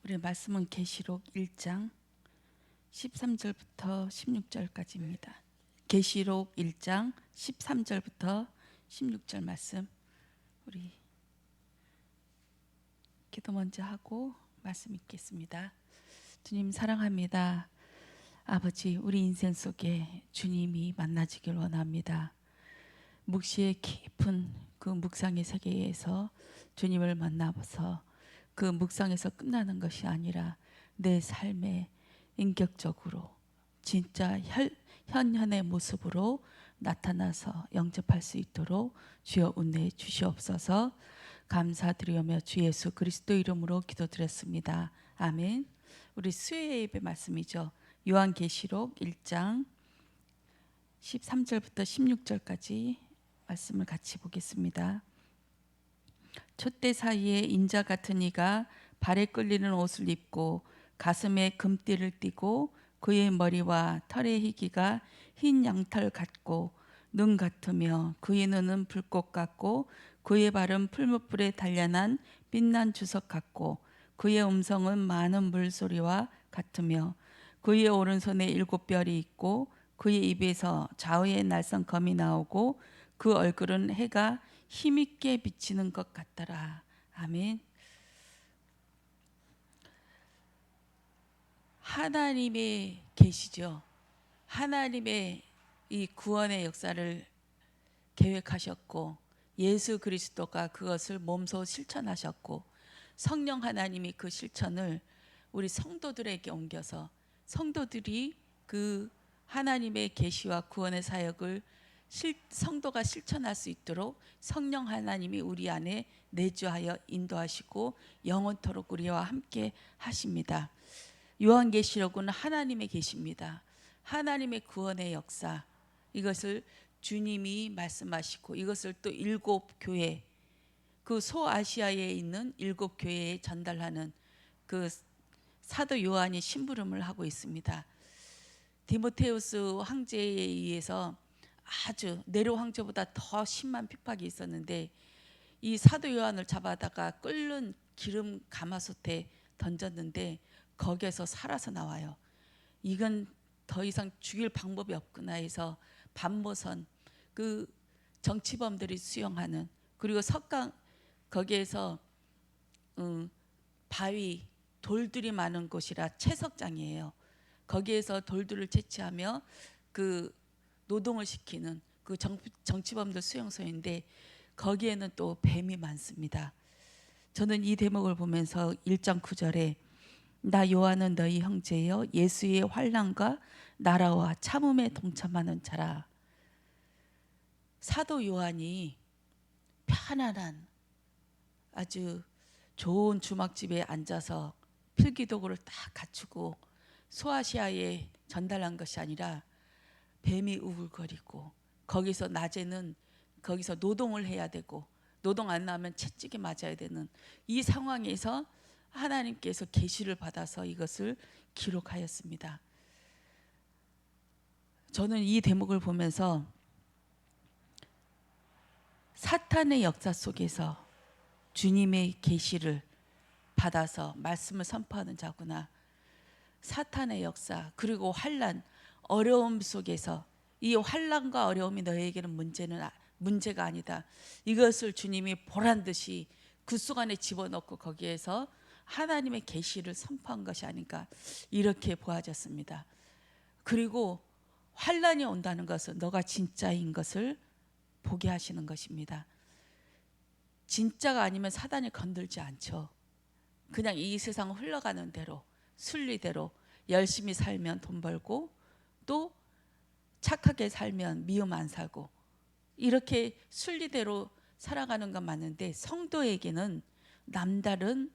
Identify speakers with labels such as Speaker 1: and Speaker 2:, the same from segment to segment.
Speaker 1: 우리 말씀은 계시록 1장 13절부터 16절까지입니다. 계시록 1장 13절부터 16절 말씀, 우리 기도 먼저 하고 말씀 읽겠습니다. 주님 사랑합니다. 아버지, 우리 인생 속에 주님이 만나지길 원합니다. 묵시의 깊은 그 묵상의 세계에서 주님을 만나서 그 묵상에서 끝나는 것이 아니라 내 삶에 인격적으로 진짜 현현의 모습으로 나타나서 영접할 수 있도록 주여 은혜해 주시옵소서. 감사드리며 주 예수 그리스도 이름으로 기도드렸습니다. 아멘. 우리 수요일 예배 말씀이죠. 요한계시록 1장 13절부터 16절까지 말씀을 같이 보겠습니다. 촛대 사이에 인자 같은 이가 발에 끌리는 옷을 입고 가슴에 금띠를 띠고 그의 머리와 털의 희기가 흰 양털 같고 눈 같으며 그의 눈은 불꽃 같고 그의 발은 풀무불에 단련한 빛난 주석 같고 그의 음성은 많은 물소리와 같으며 그의 오른손에 7별이 있고 그의 입에서 좌우의 날선 검이 나오고 그 얼굴은 해가 힘있게 비치는 것 같더라. 아멘. 하나님의 계시죠. 하나님의 이 구원의 역사를 계획하셨고 예수 그리스도가 그것을 몸소 실천하셨고 성령 하나님이 그 실천을 우리 성도들에게 옮겨서 성도들이 그 하나님의 계시와 구원의 사역을 성도가 실천할 수 있도록 성령 하나님이 우리 안에 내주하여 인도하시고 영원토록 우리와 함께 하십니다. 요한계시록은 하나님의 계시입니다. 하나님의 구원의 역사, 이것을 주님이 말씀하시고 이것을 또 7교회, 그 소아시아에 있는 7교회에 전달하는 그 사도 요한이 심부름을 하고 있습니다. 디모데후스 황제에 의해서 아주 네로 황제보다 더 심한 핍박이 있었는데 이 사도 요한을 잡아다가 끓는 기름 가마솥에 던졌는데 거기에서 살아서 나와요. 이건 더 이상 죽일 방법이 없구나 해서 반모선, 그 정치범들이 수용하는, 그리고 석강 거기에서 바위 돌들이 많은 곳이라 채석장이에요. 거기에서 돌들을 채취하며 그 노동을 시키는 그 정치범들 수용소인데 거기에는 또 뱀이 많습니다. 저는 이 대목을 보면서 1장 9절에 나 요한은 너희 형제여 예수의 환난과 나라와 참음에 동참하는 자라. 사도 요한이 편안한 아주 좋은 주막집에 앉아서 필기도구를 딱 갖추고 소아시아에 전달한 것이 아니라 뱀이 우글거리고 거기서 낮에는 거기서 노동을 해야 되고 노동 안 나오면 채찍에 맞아야 되는 이 상황에서 하나님께서 계시를 받아서 이것을 기록하였습니다. 저는 이 대목을 보면서 사탄의 역사 속에서 주님의 계시를 받아서 말씀을 선포하는 자구나. 사탄의 역사 그리고 환난, 어려움 속에서 이 환난과 어려움이 너에게는 문제가 아니다. 이것을 주님이 보란듯이 그 속 안에 집어넣고 거기에서 하나님의 계시를 선포한 것이 아닌가 이렇게 보아졌습니다. 그리고 환난이 온다는 것은 너가 진짜인 것을 보게 하시는 것입니다. 진짜가 아니면 사단이 건들지 않죠. 그냥 이 세상 흘러가는 대로 순리대로 열심히 살면 돈 벌고 또 착하게 살면 미움 안 사고 이렇게 순리대로 살아가는 건 맞는데 성도에게는 남다른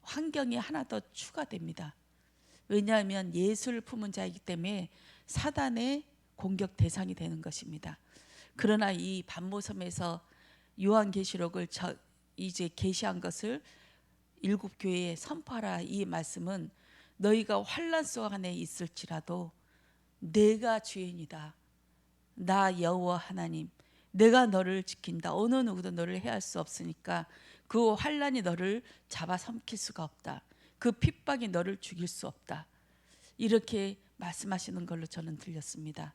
Speaker 1: 환경이 하나 더 추가됩니다. 왜냐하면 예수를 품은 자이기 때문에 사단의 공격 대상이 되는 것입니다. 그러나 이 반모섬에서 요한계시록을 이제 계시한 것을 7교회에 선포하라, 이 말씀은 너희가 환난 속 안에 있을지라도 내가 주인이다. 나 여호와 하나님, 내가 너를 지킨다. 어느 누구도 너를 해할 수 없으니까 그 환난이 너를 잡아삼킬 수가 없다. 그 핍박이 너를 죽일 수 없다. 이렇게 말씀하시는 걸로 저는 들렸습니다.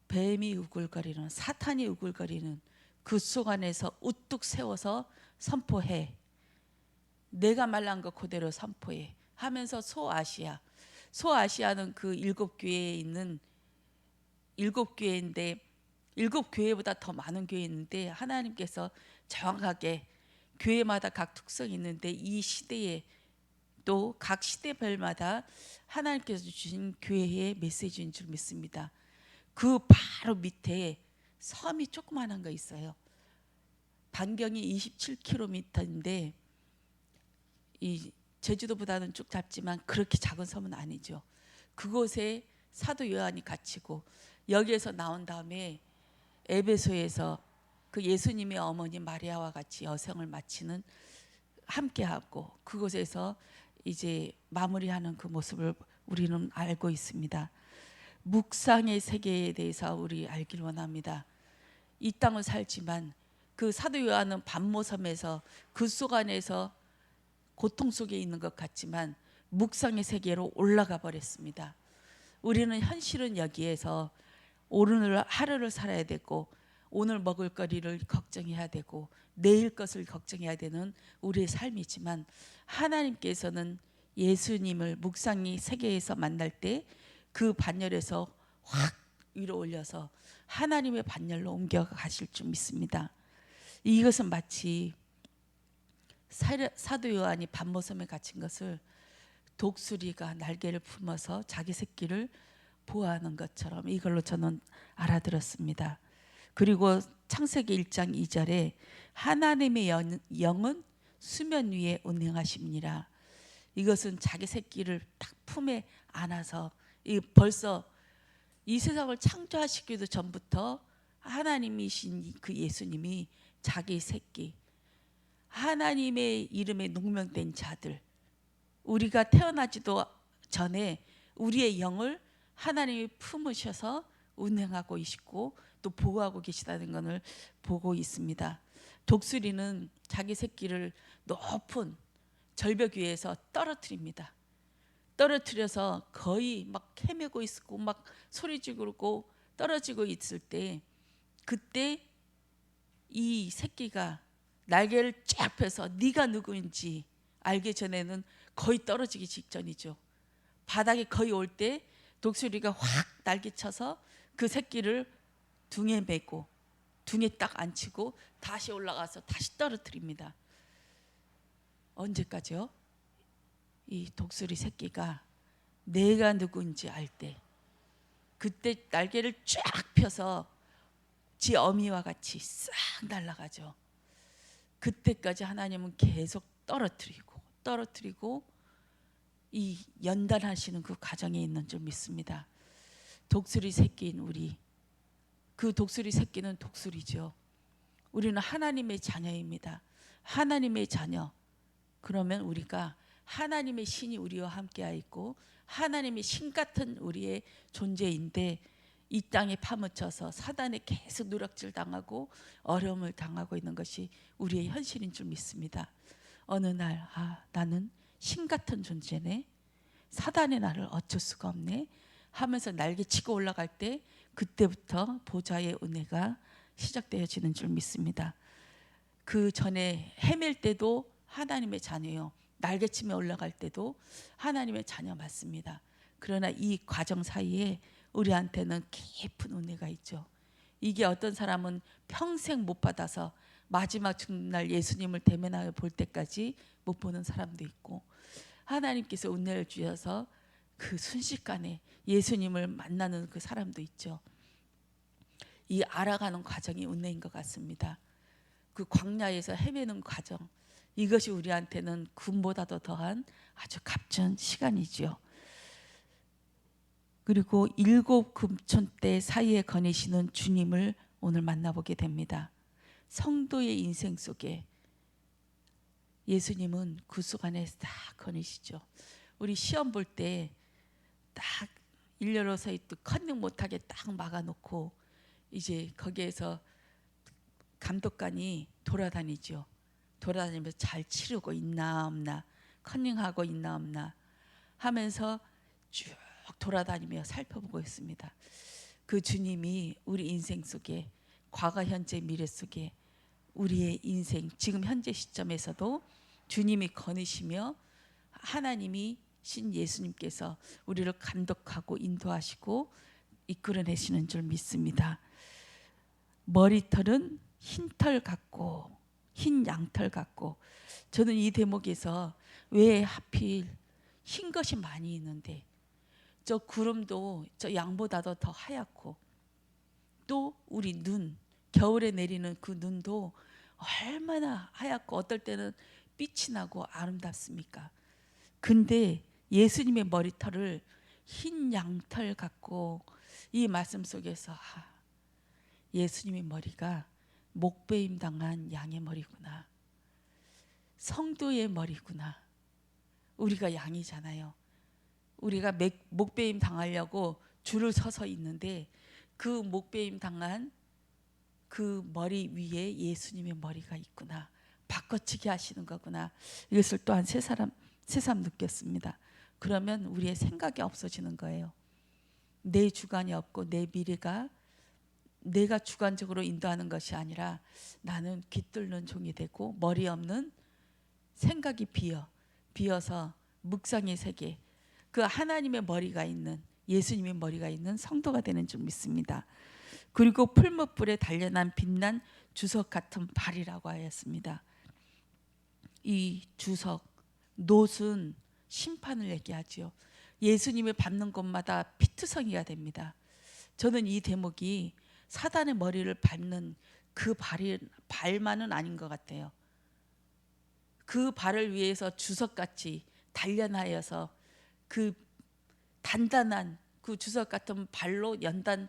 Speaker 1: 뱀이 우글거리는, 사탄이 우글거리는 그 속 안에서 우뚝 세워서 선포해. 내가 말한 거 그대로 선포해 하면서 소아시아는 그 7교회에 있는 7교회인데 7교회보다 더 많은 교회 있는데 하나님께서 정확하게 교회마다 각 특성이 있는데 이 시대에 또 각 시대별마다 하나님께서 주신 교회의 메시지인 줄 믿습니다. 그 바로 밑에 섬이 조그만한 거 있어요. 반경이 27km인데 이 제주도보다는 쭉 작지만 그렇게 작은 섬은 아니죠. 그곳에 사도 요한이 갇히고 여기에서 나온 다음에 에베소에서 그 예수님의 어머니 마리아와 같이 여생을 마치는 함께하고 그곳에서 이제 마무리하는 그 모습을 우리는 알고 있습니다. 묵상의 세계에 대해서 우리 알길 원합니다. 이 땅을 살지만 그 사도 요한은 반모섬에서 그 속 안에서 고통 속에 있는 것 같지만 묵상의 세계로 올라가 버렸습니다. 우리는 현실은 여기에서 오늘 하루를 살아야 되고 오늘 먹을 거리를 걱정해야 되고 내일 것을 걱정해야 되는 우리의 삶이지만 하나님께서는 예수님을 묵상의 세계에서 만날 때 그 반열에서 확 위로 올려서 하나님의 반열로 옮겨 가실 줄 믿습니다. 이것은 마치 사도 요한이 반모섬에 갇힌 것을 독수리가 날개를 품어서 자기 새끼를 보호하는 것처럼 이걸로 저는 알아들었습니다. 그리고 창세기 1장 2절에 하나님의 영은 수면 위에 운행하십니다. 이것은 자기 새끼를 딱 품에 안아서 벌써 이 세상을 창조하시기도 전부터 하나님이신 그 예수님이 자기 새끼 하나님의 이름에 농명된 자들 우리가 태어나지도 전에 우리의 영을 하나님이 품으셔서 운행하고 계시고 또 보호하고 계시다는 것을 보고 있습니다. 독수리는 자기 새끼를 높은 절벽 위에서 떨어뜨립니다. 떨어뜨려서 거의 막 헤매고 있고 막 소리 지르고 떨어지고 있을 때 그때 이 새끼가 날개를 쫙 펴서 네가 누구인지 알기 전에는 거의 떨어지기 직전이죠. 바닥에 거의 올 때 독수리가 확 날개쳐서 그 새끼를 등에 메고 등에 딱 앉히고 다시 올라가서 다시 떨어뜨립니다. 언제까지요? 이 독수리 새끼가 내가 누구인지 알 때 그때 날개를 쫙 펴서 지 어미와 같이 싹 날아가죠. 그때까지 하나님은 계속 떨어뜨리고 이 연단하시는 그 과정에 있는 줄 믿습니다. 독수리 새끼인 우리 그 독수리 새끼는 독수리죠. 우리는 하나님의 자녀입니다. 하나님의 자녀 그러면 우리가 하나님의 신이 우리와 함께하 있고 하나님의 신 같은 우리의 존재인데 이 땅에 파묻혀서 사단에 계속 누락질 당하고 어려움을 당하고 있는 것이 우리의 현실인 줄 믿습니다. 어느 날 나는 신 같은 존재네. 사단의 나를 어쩔 수가 없네 하면서 날개치고 올라갈 때 그때부터 보좌의 은혜가 시작되어지는 줄 믿습니다. 그 전에 헤맬 때도 하나님의 자녀요. 날개치며 올라갈 때도 하나님의 자녀 맞습니다. 그러나 이 과정 사이에 우리한테는 깊은 은혜가 있죠. 이게 어떤 사람은 평생 못 받아서 마지막 죽는 예수님을 대면하여 볼 때까지 못 보는 사람도 있고 하나님께서 은혜를 주셔서 그 순식간에 예수님을 만나는 그 사람도 있죠. 이 알아가는 과정이 은혜인 것 같습니다. 그 광야에서 헤매는 과정 이것이 우리한테는 금보다도 더한 아주 값진 시간이지요. 그리고 7 금촌대 사이에 거니시는 주님을 오늘 만나보게 됩니다. 성도의 인생 속에 예수님은 그 속 안에 딱 거니시죠. 우리 시험 볼 때 딱 일렬로 서 있고 컨닝 못하게 딱 막아놓고 이제 거기에서 감독관이 돌아다니죠. 돌아다니면서 잘 치르고 있나 없나 커닝하고 있나 없나 하면서 쭉 돌아다니며 살펴보고 있습니다. 그 주님이 우리 인생 속에 과거, 현재, 미래 속에 우리의 인생 지금 현재 시점에서도 주님이 거느시며 하나님이 신 예수님께서 우리를 감독하고 인도하시고 이끌어내시는 줄 믿습니다. 머리털은 흰 털 같고 흰 양털 같고, 저는 이 대목에서 왜 하필 흰 것이 많이 있는데 저 구름도 저 양보다도 더 하얗고, 또 우리 눈, 겨울에 내리는 그 눈도 얼마나 하얗고 어떨 때는 빛이 나고 아름답습니까? 근데 예수님의 머리털을 흰 양털 같고, 이 말씀 속에서 예수님의 머리가 목베임 당한 양의 머리구나, 성도의 머리구나. 우리가 양이잖아요. 우리가 목베임 당하려고 줄을 서서 있는데 그 목베임 당한 그 머리 위에 예수님의 머리가 있구나, 바꿔치기 하시는 거구나. 이것을 또한 새삼 느꼈습니다. 그러면 우리의 생각이 없어지는 거예요. 내 주관이 없고 내 미래가 내가 주관적으로 인도하는 것이 아니라 나는 깃들는 종이 되고 머리 없는 생각이 비어서 묵상의 세계, 그 하나님의 머리가 있는, 예수님의 머리가 있는 성도가 되는 줄 믿습니다. 그리고 풀무불에 단련한 빛난 주석 같은 발이라고 하였습니다. 이 주석, 놋은 심판을 얘기하지요. 예수님을 밟는 곳마다 피투성이가 됩니다. 저는 이 대목이 사단의 머리를 밟는 그 발만은 아닌 것 같아요. 그 발을 위해서 주석같이 단련하여서 그 단단한 그 주석 같은 발로 연단의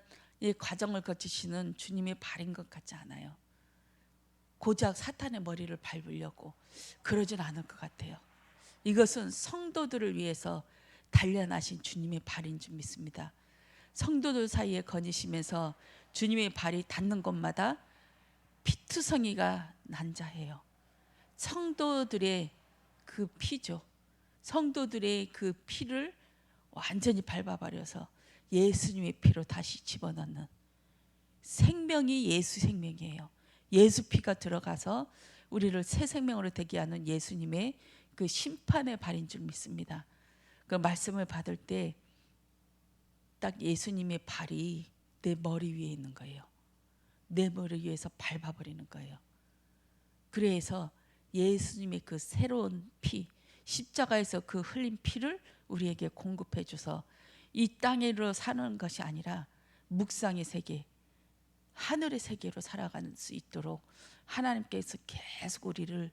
Speaker 1: 과정을 거치시는 주님의 발인 것 같지 않아요. 고작 사탄의 머리를 밟으려고 그러진 않을 것 같아요. 이것은 성도들을 위해서 단련하신 주님의 발인 줄 믿습니다. 성도들 사이에 거니시면서 주님의 발이 닿는 곳마다 피투성이가 난자해요. 성도들의 그 피죠. 성도들의 그 피를 완전히 밟아버려서 예수님의 피로 다시 집어넣는, 생명이 예수 생명이에요. 예수 피가 들어가서 우리를 새 생명으로 되게 하는 예수님의 그 심판의 발인 줄 믿습니다. 그 말씀을 받을 때 딱 예수님의 발이 내 머리 위에 있는 거예요. 내 머리 위에서 밟아버리는 거예요. 그래서 예수님의 그 새로운 피, 십자가에서 그 흘린 피를 우리에게 공급해 줘서 이 땅으로 사는 것이 아니라 묵상의 세계, 하늘의 세계로 살아갈 수 있도록 하나님께서 계속 우리를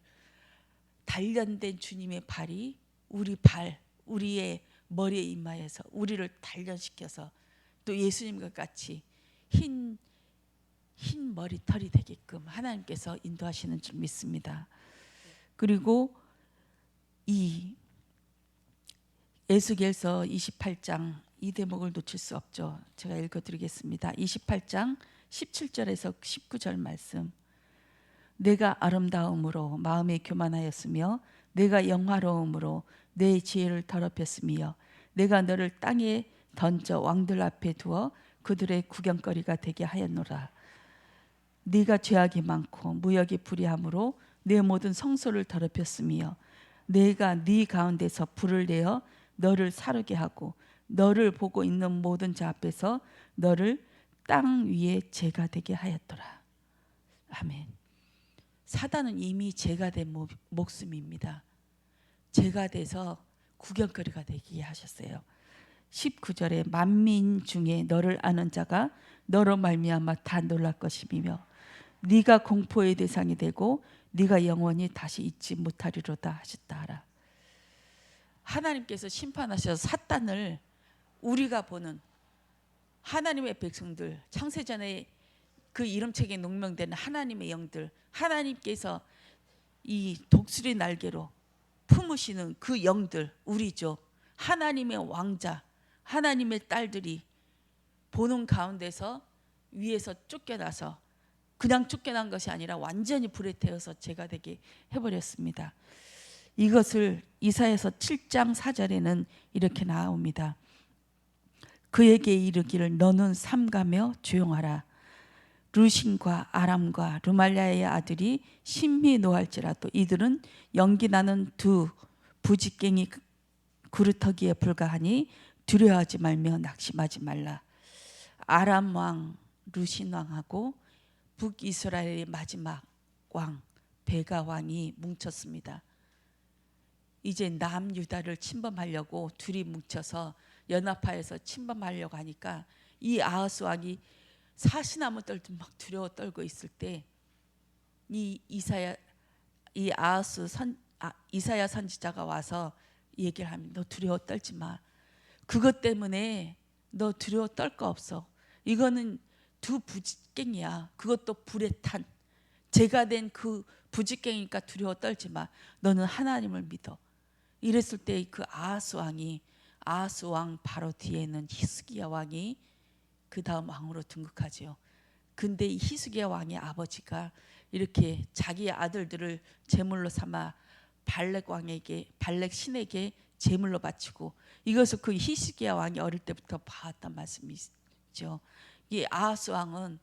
Speaker 1: 단련된 주님의 발이 우리의 머리에 임하여서 우리를 단련시켜서 또 예수님과 같이 흰 머리털이 되게끔 하나님께서 인도하시는 줄 믿습니다. 그리고 이 에스겔서 28장, 이 대목을 놓칠 수 없죠. 제가 읽어드리겠습니다. 28장 17절에서 19절 말씀. 내가 아름다움으로 마음에 교만하였으며 내가 영화로움으로 내 지혜를 더럽혔으며 내가 너를 땅에 던져 왕들 앞에 두어 그들의 구경거리가 되게 하였노라. 네가 죄악이 많고 무역이 불의함으로 내 모든 성소를 더럽혔으며 내가 네 가운데서 불을 내어 너를 사르게 하고 너를 보고 있는 모든 자 앞에서 너를 땅 위에 죄가 되게 하였더라. 아멘. 사단은 이미 죄가 된 목숨입니다. 죄가 돼서 구경거리가 되게 하셨어요. 19절에 만민 중에 너를 아는 자가 너로 말미암아 다 놀랄 것이며 네가 공포의 대상이 되고 네가 영원히 다시 잊지 못하리로다 하셨다 하라. 하나님께서 심판하셔서 사탄을, 우리가 보는 하나님의 백성들, 창세전에 그 이름책에 농명되는 하나님의 영들, 하나님께서 이 독수리 날개로 품으시는 그 영들, 우리죠. 하나님의 왕자, 하나님의 딸들이 보는 가운데서 위에서 쫓겨나서, 그냥 쫓겨난 것이 아니라 완전히 불에 태워서 죄가 되게 해버렸습니다. 이것을 이사야서 7장 4절에는 이렇게 나옵니다. 그에게 이르기를 너는 삼가며 조용하라. 루신과 아람과 르말랴의 아들이 심히 노할지라도 이들은 연기나는 두 부직갱이 그루터기에 불과하니 두려워하지 말며 낙심하지 말라. 아람 왕 루신 왕하고 북이스라엘의 마지막 왕 베가 왕이 뭉쳤습니다. 이제 남유다를 침범하려고 둘이 뭉쳐서 연합하여서 침범하려고 하니까 이 아하스 왕이 사시나무 떨듯 막 두려워 떨고 있을 때 이 이사야 선지자가 와서 얘기를 합니다. 너 두려워 떨지 마. 그것 때문에 너 두려워 떨 거 없어. 이거는 두 부직갱이야. 그것도 불에 탄 죄가 된 그 부직갱이니까 두려워 떨지 마. 너는 하나님을 믿어. 이랬을 때 그 아하스 왕 바로 뒤에는 히스기야 왕이 그 다음 왕으로 등극하지요. 근데 이 히스기야 왕의 아버지가 이렇게 자기의 아들들을 제물로 삼아 발렉 신에게 제물로 바치고 이것을 그 히스기야 왕이 어릴 때부터 봐왔단 말씀이죠. 이 아하스 왕은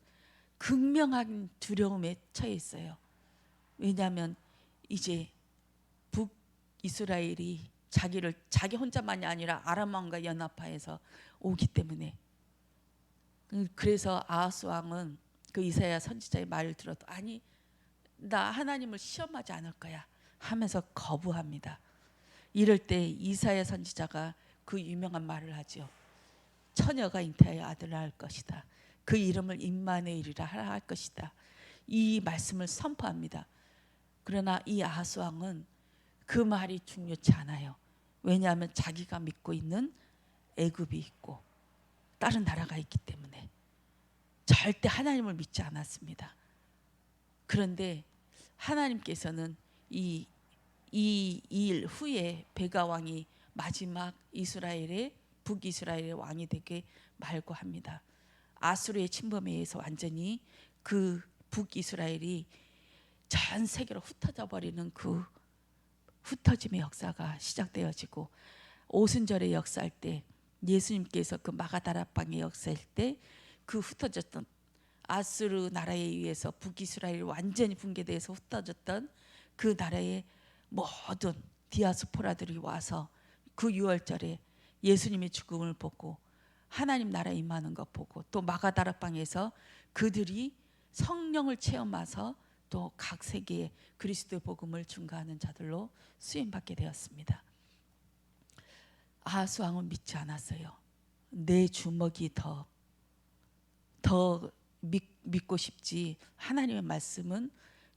Speaker 1: 극명한 두려움에 처해 있어요. 왜냐하면 이제 북이스라엘이 자기 혼자만이 아니라 아람 왕과 연합하여서 오기 때문에, 그래서 아하스 왕은 그 이사야 선지자의 말을 들어도 아니 나 하나님을 시험하지 않을 거야 하면서 거부합니다. 이럴 때 이사야 선지자가 그 유명한 말을 하죠. 처녀가 잉태하여 아들을 낳을 것이다. 그 이름을 임마누엘이라 하라 할 것이다. 이 말씀을 선포합니다. 그러나 이 아하스 왕은 그 말이 중요치 않아요. 왜냐하면 자기가 믿고 있는 애굽이 있고 다른 나라가 있기 때문에 절대 하나님을 믿지 않았습니다. 그런데 하나님께서는 이 일 후에 베가 왕이 마지막 북이스라엘의 왕이 되게 말고합니다. 아수르의 침범에 의해서 완전히 그 북이스라엘이 전 세계로 흩어져 버리는 그 흩어짐의 역사가 시작되어지고, 오순절의 역사할 때 예수님께서 그 마가다락방의 역사일 때 그 흩어졌던 아수르 나라에 의해서 북이스라엘이 완전히 붕괴돼서 흩어졌던 그 나라의 모든 디아스포라들이 와서 그 유월절에 예수님의 죽음을 보고 하나님 나라에 임하는 것 보고, 또 마가다락방에서 그들이 성령을 체험해서 또 각 세계에 그리스도의 복음을 증거하는 자들로 수임받게 되었습니다. 아하스 왕은 믿지 않았어요. 내 주먹이 더 믿고 싶지, 하나님의 말씀은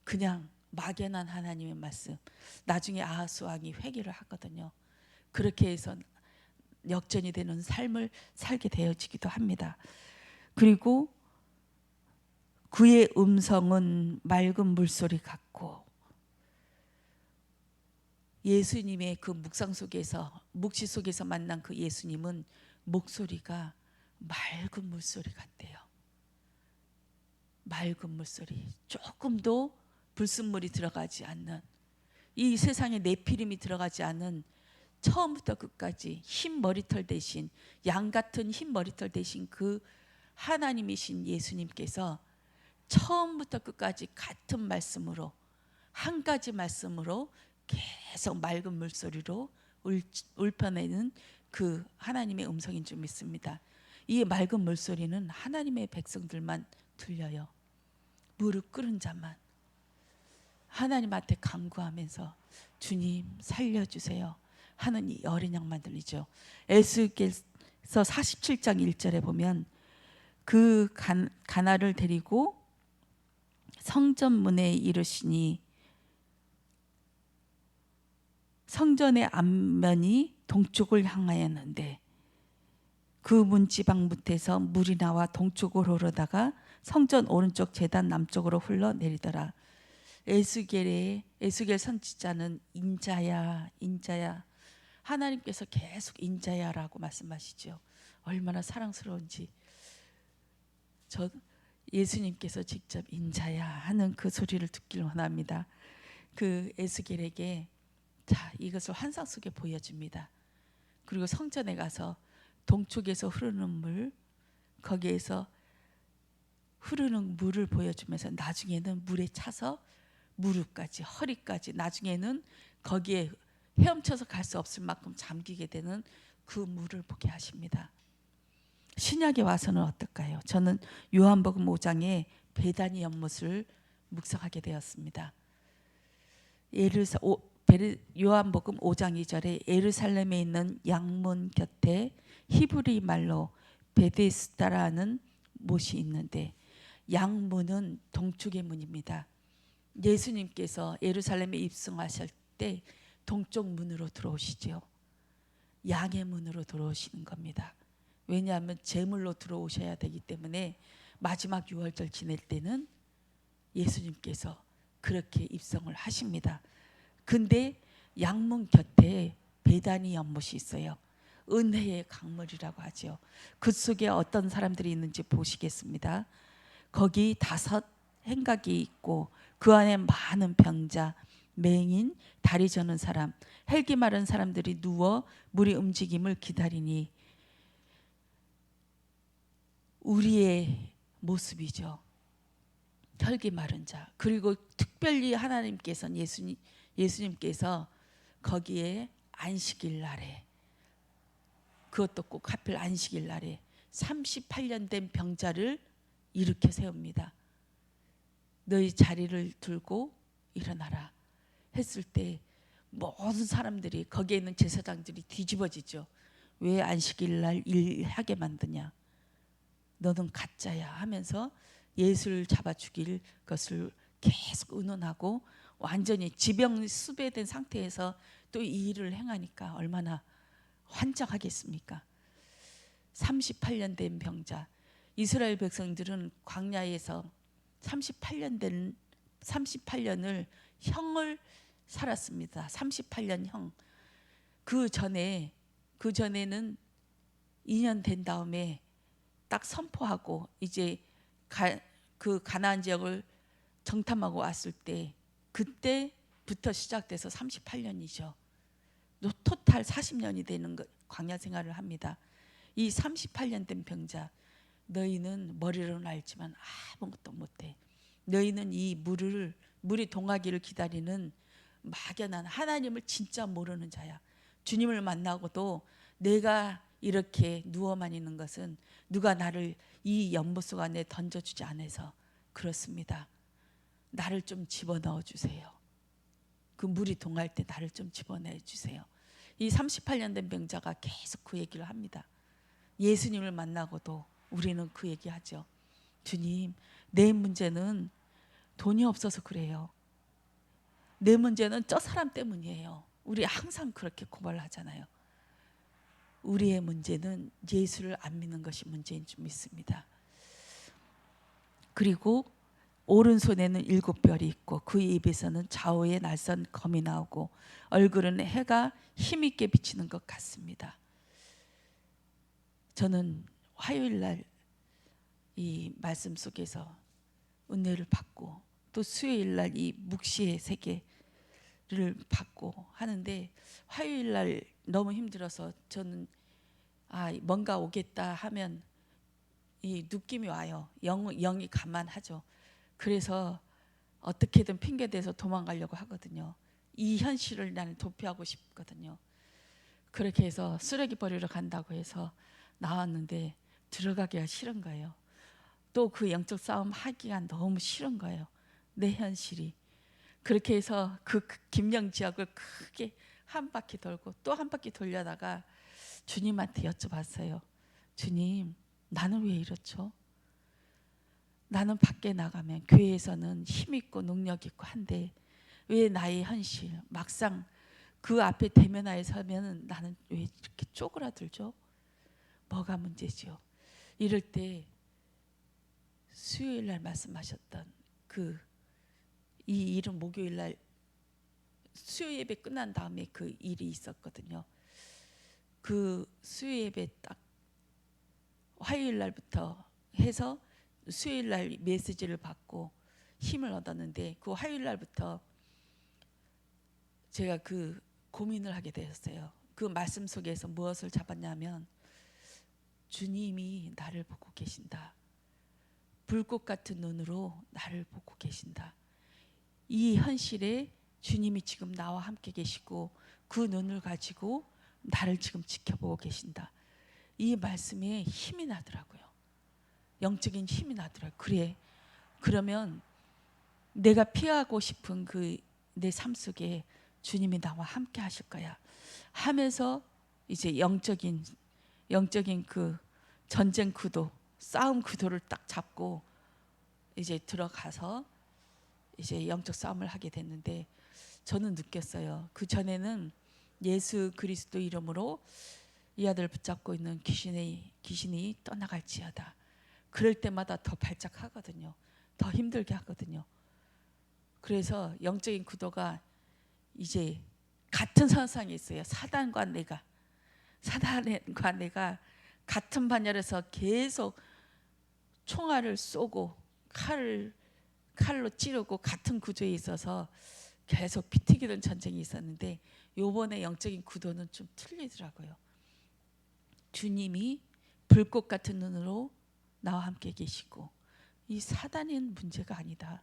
Speaker 1: 그냥 막연한 하나님의 말씀. 나중에 아하스 왕이 회개를 하거든요. 그렇게 해서 역전이 되는 삶을 살게 되어지기도 합니다. 그리고 그의 음성은 맑은 물소리 같고, 예수님의 그 묵시 속에서 만난 그 예수님은 목소리가 맑은 물소리 같대요. 맑은 물소리, 조금도 불순물이 들어가지 않는, 이 세상에 네피림이 들어가지 않은, 처음부터 끝까지 흰 머리털 대신, 양 같은 흰 머리털 대신 그 하나님이신 예수님께서 처음부터 끝까지 같은 말씀으로, 한 가지 말씀으로 계속 맑은 물소리로 울펴내는 그 하나님의 음성인 줄 믿습니다. 이 맑은 물소리는 하나님의 백성들만 들려요. 무릎 꿇은 자만 하나님한테 간구하면서 주님 살려주세요 하는 이 어린 양만 들리죠. 에스겔서 47장 1절에 보면 그 가나를 데리고 성전 문에 이르시니 성전의 앞면이 동쪽을 향하였는데 그 문지방 밑에서 물이 나와 동쪽으로 흐르다가 성전 오른쪽 제단 남쪽으로 흘러내리더라. 에스겔 선지자는 인자야 하나님께서 계속 인자야라고 말씀하시죠. 얼마나 사랑스러운지. 예수님께서 직접 인자야 하는 그 소리를 듣길 원합니다. 그 에스겔에게 자, 이것을 환상 속에 보여줍니다. 그리고 성전에 가서 동쪽에서 흐르는 물, 거기에서 흐르는 물을 보여주면서 나중에는 물에 차서 무릎까지, 허리까지, 나중에는 거기에 헤엄쳐서 갈 수 없을 만큼 잠기게 되는 그 물을 보게 하십니다. 신약에 와서는 어떨까요? 저는 요한복음 5장에 베다니 연못을 묵상하게 되었습니다. 요한복음 5장 2절에 예루살렘에 있는 양문 곁에 히브리 말로 베데스다라는 못이 있는데, 양문은 동쪽의 문입니다. 예수님께서 예루살렘에 입성하실 때 동쪽 문으로 들어오시죠. 양의 문으로 들어오시는 겁니다. 왜냐하면 제물로 들어오셔야 되기 때문에 마지막 유월절 지낼 때는 예수님께서 그렇게 입성을 하십니다. 근데 양문 곁에 베다니 연못이 있어요. 은혜의 강물이라고 하죠. 그 속에 어떤 사람들이 있는지 보시겠습니다. 거기 5 행각이 있고 그 안에 많은 병자, 맹인, 다리 저는 사람, 헬기 마른 사람들이 누워 물의 움직임을 기다리니, 우리의 모습이죠. 혈기 마른 자. 그리고 특별히 하나님께서는 예수님께서 거기에 안식일 날에, 그것도 꼭 하필 안식일 날에 38년 된 병자를 일으켜 세웁니다. 너희 자리를 들고 일어나라 했을 때 모든 사람들이, 거기에 있는 제사장들이 뒤집어지죠. 왜 안식일 날 일하게 만드냐, 너는 가짜야 하면서 예수를 잡아 죽일 것을 계속 의논하고, 완전히 지병 수배된 상태에서 또 이 일을 행하니까 얼마나 환장하겠습니까? 38년 된 병자. 이스라엘 백성들은 광야에서 38년을 형을 살았습니다. 38년 형. 그 전에는 2년 된 다음에 딱 선포하고 이제 그 가나안 지역을 정탐하고 왔을 때, 그때부터 시작돼서 38년이죠. 토탈 40년이 되는 광야 생활을 합니다. 이 38년 된 병자, 너희는 머리로는 알지만 아무것도 못해. 너희는 이 물이 동하기를 기다리는 막연한, 하나님을 진짜 모르는 자야. 주님을 만나고도 내가 이렇게 누워만 있는 것은 누가 나를 이 연못속 안에 던져주지 않아서 그렇습니다. 나를 좀 집어넣어 주세요. 그 물이 동할 때 나를 좀 집어넣어 주세요. 이 38년 된 병자가 계속 그 얘기를 합니다. 예수님을 만나고도 우리는 그 얘기하죠. 주님, 내 문제는 돈이 없어서 그래요. 내 문제는 저 사람 때문이에요. 우리 항상 그렇게 고발하잖아요. 우리의 문제는 예수를 안 믿는 것이 문제인 줄 믿습니다. 그리고 오른손에는 7별이 있고 그 입에서는 좌우에 날선 검이 나오고 얼굴은 해가 힘있게 비치는 것 같습니다. 저는 화요일 날 이 말씀 속에서 은혜를 받고, 또 수요일 날 이 묵시의 세계를 받고 하는데, 화요일 날 너무 힘들어서 저는 뭔가 오겠다 하면 이 느낌이 와요. 영이 감안하죠. 그래서 어떻게든 핑계대서 도망가려고 하거든요. 이 현실을 나는 도피하고 싶거든요. 그렇게 해서 쓰레기 버리러 간다고 해서 나왔는데 들어가기가 싫은 거예요. 또 그 영적 싸움 하기가 너무 싫은 거예요. 내 현실이. 그렇게 해서 그 김영 지역을 크게 한 바퀴 돌고 또 한 바퀴 돌려다가 주님한테 여쭤봤어요. 주님, 나는 왜 이렇죠? 나는 밖에 나가면 교회에서는 힘있고 능력있고 한데 왜 나의 현실, 막상 그 앞에 대면하에 서면 나는 왜 이렇게 쪼그라들죠? 뭐가 문제지요? 이럴 때 수요일 날 말씀하셨던 이 일은 목요일 날 수요 예배 끝난 다음에 그 일이 있었거든요. 그 수요 예배 딱 화요일 날부터 해서 수요일 날 메시지를 받고 힘을 얻었는데, 그 화요일 날부터 제가 그 고민을 하게 되었어요. 그 말씀 속에서 무엇을 잡았냐면 주님이 나를 보고 계신다. 불꽃 같은 눈으로 나를 보고 계신다. 이 현실에 주님이 지금 나와 함께 계시고 그 눈을 가지고 나를 지금 지켜보고 계신다. 이 말씀에 힘이 나더라고요. 영적인 힘이 나더라고요. 그래, 그러면 내가 피하고 싶은 그 내 삶 속에 주님이 나와 함께 하실 거야 하면서 이제 영적인 그 전쟁 구도, 싸움 구도를 딱 잡고 이제 들어가서 이제 영적 싸움을 하게 됐는데, 저는 느꼈어요. 그 전에는 예수 그리스도 이름으로 이 아들 붙잡고 있는 귀신이 떠나갈지어다. 그럴 때마다 더 발작하거든요. 더 힘들게 하거든요. 그래서 영적인 구도가 이제 같은 선상에 있어요. 사단과 내가 같은 반열에서 계속 총알을 쏘고 칼로 찌르고 같은 구조에 있어서 계속 피 튀기는 전쟁이 있었는데, 요번에 영적인 구도는 좀 틀리더라고요. 주님이 불꽃 같은 눈으로 나와 함께 계시고, 이 사단의 문제가 아니다.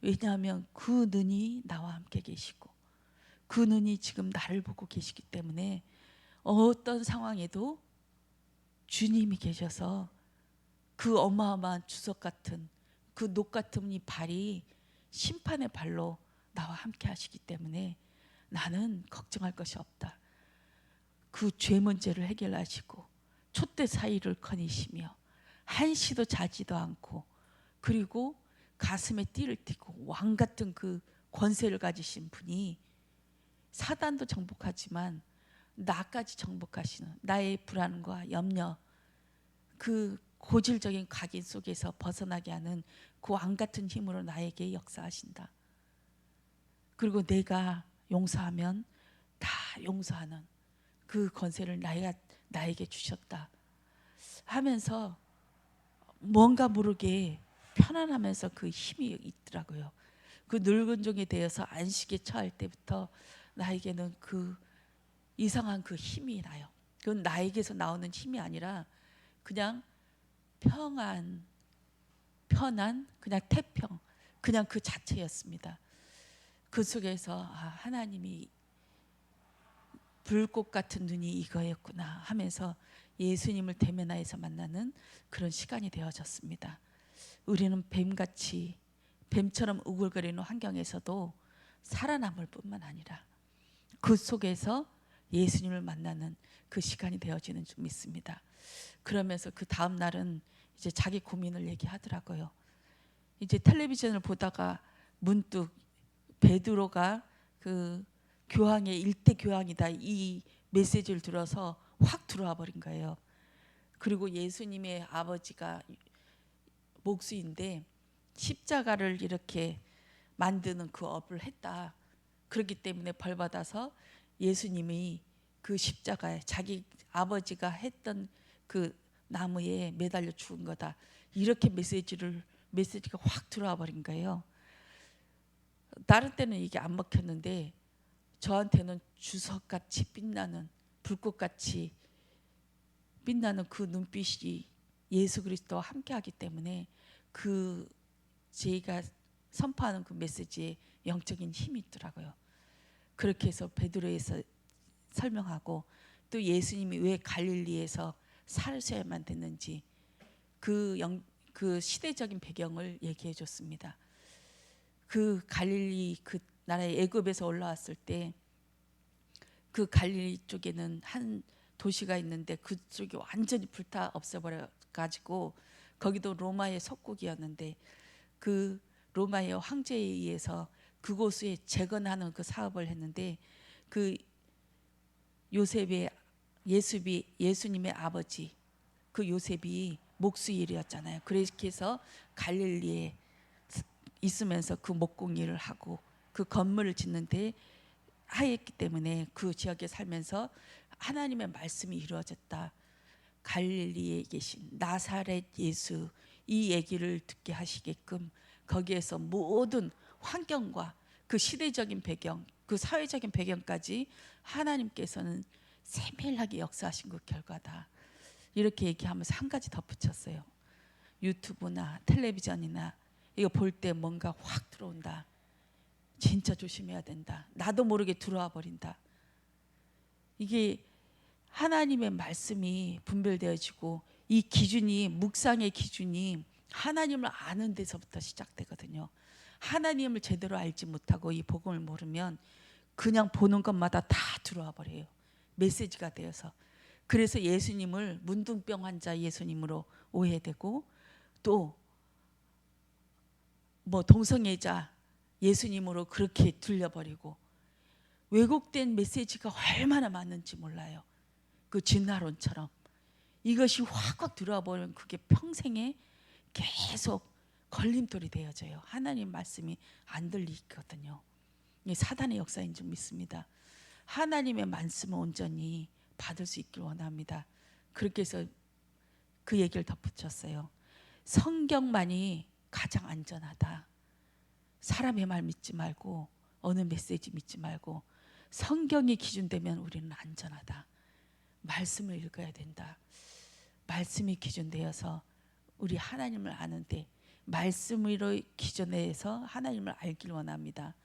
Speaker 1: 왜냐하면 그 눈이 나와 함께 계시고 그 눈이 지금 나를 보고 계시기 때문에 어떤 상황에도 주님이 계셔서 그 어마어마한 주석 같은 그 녹 같은 이 발이 심판의 발로 나와 함께 하시기 때문에 나는 걱정할 것이 없다. 그 죄 문제를 해결하시고 촛대 사이를 거니시며 한시도 자지도 않고, 그리고 가슴에 띠를 띠고 왕 같은 그 권세를 가지신 분이 사단도 정복하지만 나까지 정복하시는, 나의 불안과 염려, 그 고질적인 각인 속에서 벗어나게 하는 그 왕 같은 힘으로 나에게 역사하신다. 그리고 내가 용서하면 다 용서하는 그 권세를 나에게 주셨다 하면서 뭔가 모르게 편안하면서 그 힘이 있더라고요. 그 늙은 종이 되어서 안식에 처할 때부터 나에게는 그 이상한 그 힘이 나요. 그건 나에게서 나오는 힘이 아니라 그냥 평안, 편안, 그냥 태평, 그냥 그 자체였습니다. 그 속에서 하나님이 불꽃 같은 눈이 이거였구나 하면서 예수님을 대면하여서 만나는 그런 시간이 되어졌습니다. 우리는 뱀처럼 우글거리는 환경에서도 살아남을 뿐만 아니라 그 속에서 예수님을 만나는 그 시간이 되어지는 줄 믿습니다. 그러면서 그 다음 날은 이제 자기 고민을 얘기하더라고요. 이제 텔레비전을 보다가 문득 베드로가 그 교황의 일대 교황이다 이 메시지를 들어서 확 들어와 버린 거예요. 그리고 예수님의 아버지가 목수인데 십자가를 이렇게 만드는 그 업을 했다. 그렇기 때문에 벌 받아서 예수님이 그 십자가에 자기 아버지가 했던 그 나무에 매달려 죽은 거다. 이렇게 메시지가 확 들어와 버린 거예요. 다른 때는 이게 안 먹혔는데 저한테는 주석같이 빛나는, 불꽃같이 빛나는 그 눈빛이 예수 그리스도와 함께하기 때문에 그 제가 선포하는 그 메시지에 영적인 힘이 있더라고요. 그렇게 해서 베드로에서 설명하고, 또 예수님이 왜 갈릴리에서 사셔야만 됐는지 그 시대적인 배경을 얘기해 줬습니다. 그 갈릴리 그 나라의 애굽에서 올라왔을 때 그 갈릴리 쪽에는 한 도시가 있는데 그쪽이 완전히 불타 없애버려 가지고 거기도 로마의 속국이었는데 그 로마의 황제에 의해서 그곳에 재건하는 그 사업을 했는데 그 예수님의 아버지 그 요셉이 목수일이었잖아요. 그렇게 해서 갈릴리에 있으면서 그 목공일을 하고 그 건물을 짓는데 하였기 때문에 그 지역에 살면서 하나님의 말씀이 이루어졌다. 갈릴리에 계신 나사렛 예수, 이 얘기를 듣게 하시게끔 거기에서 모든 환경과 그 시대적인 배경, 그 사회적인 배경까지 하나님께서는 세밀하게 역사하신 그 결과다. 이렇게 얘기하면서 한 가지 덧붙였어요. 유튜브나 텔레비전이나 이거 볼 때 뭔가 확 들어온다. 진짜 조심해야 된다. 나도 모르게 들어와 버린다. 이게 하나님의 말씀이 분별되어지고 이 기준이 묵상의 기준이 하나님을 아는 데서부터 시작되거든요. 하나님을 제대로 알지 못하고 이 복음을 모르면 그냥 보는 것마다 다 들어와 버려요. 메시지가 되어서. 그래서 예수님을 문둥병 환자 예수님으로 오해되고 또 뭐 동성애자 예수님으로 그렇게 들려버리고 왜곡된 메시지가 얼마나 많은지 몰라요. 그 진화론처럼 이것이 확확 들어와 버리면 그게 평생에 계속 걸림돌이 되어져요. 하나님 말씀이 안 들리거든요. 이게 사단의 역사인 줄 믿습니다. 하나님의 말씀을 온전히 받을 수 있길 원합니다. 그렇게 해서 그 얘기를 덧붙였어요. 성경만이 가장 안전하다. 사람의 말 믿지 말고 어느 메시지 믿지 말고 성경이 기준되면 우리는 안전하다. 말씀을 읽어야 된다. 말씀이 기준되어서 우리 하나님을 아는데 말씀으로 기준해서 하나님을 알길 원합니다.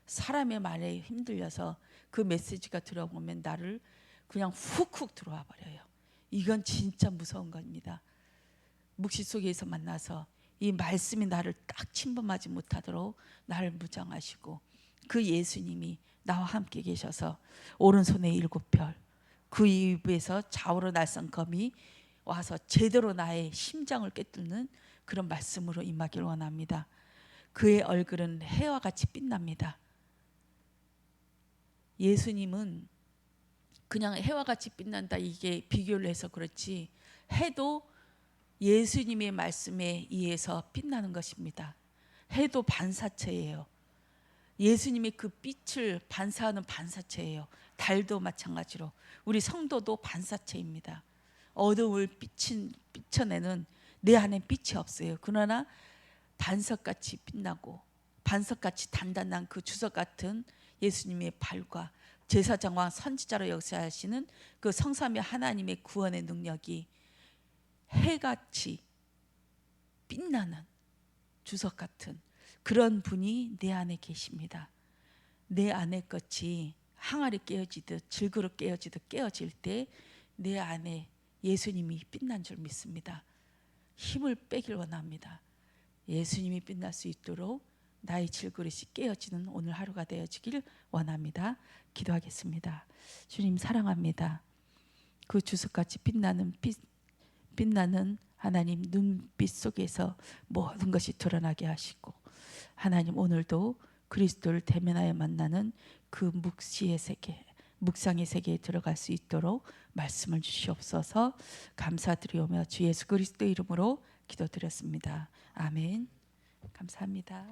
Speaker 1: 사람의 말에 힘들려서 그 메시지가 들어오면 나를 그냥 훅훅 들어와 버려요. 이건 진짜 무서운 겁니다. 묵시 속에서 만나서 이 말씀이 나를 딱 침범하지 못하도록 나를 무장하시고 그 예수님이 나와 함께 계셔서 오른손에 7별 그 입에서 좌우로 날선 검이 와서 제대로 나의 심장을 꿰뚫는 그런 말씀으로 임하길 원합니다. 그의 얼굴은 해와 같이 빛납니다. 예수님은 그냥 해와 같이 빛난다 이게 비교를 해서 그렇지 해도 예수님의 말씀에 의해서 빛나는 것입니다. 해도 반사체예요. 예수님이 그 빛을 반사하는 반사체예요. 달도 마찬가지로 우리 성도도 반사체입니다. 어두움을 비춰내는 내 안에 빛이 없어요. 그러나 단석같이 빛나고 반석같이 단단한 그 주석 같은 예수님의 발과 제사장과 선지자로 역사하시는 그 성삼위 하나님의 구원의 능력이 해같이 빛나는 주석 같은 그런 분이 내 안에 계십니다. 내 안에 것이 항아리 깨어지듯 질그릇 깨어지듯 깨어질 때 내 안에 예수님이 빛난 줄 믿습니다. 힘을 빼길 원합니다. 예수님이 빛날 수 있도록 나의 질그릇이 깨어지는 오늘 하루가 되어지길 원합니다. 기도하겠습니다. 주님 사랑합니다. 그 주석같이 빛나는 하나님 눈빛 속에서 모든 것이 드러나게 하시고 하나님 오늘도 그리스도를 대면하여 만나는 그 묵시의 세계 묵상의 세계에 들어갈 수 있도록 말씀을 주시옵소서. 감사드리오며 주 예수 그리스도 이름으로 기도드렸습니다. 아멘. 감사합니다.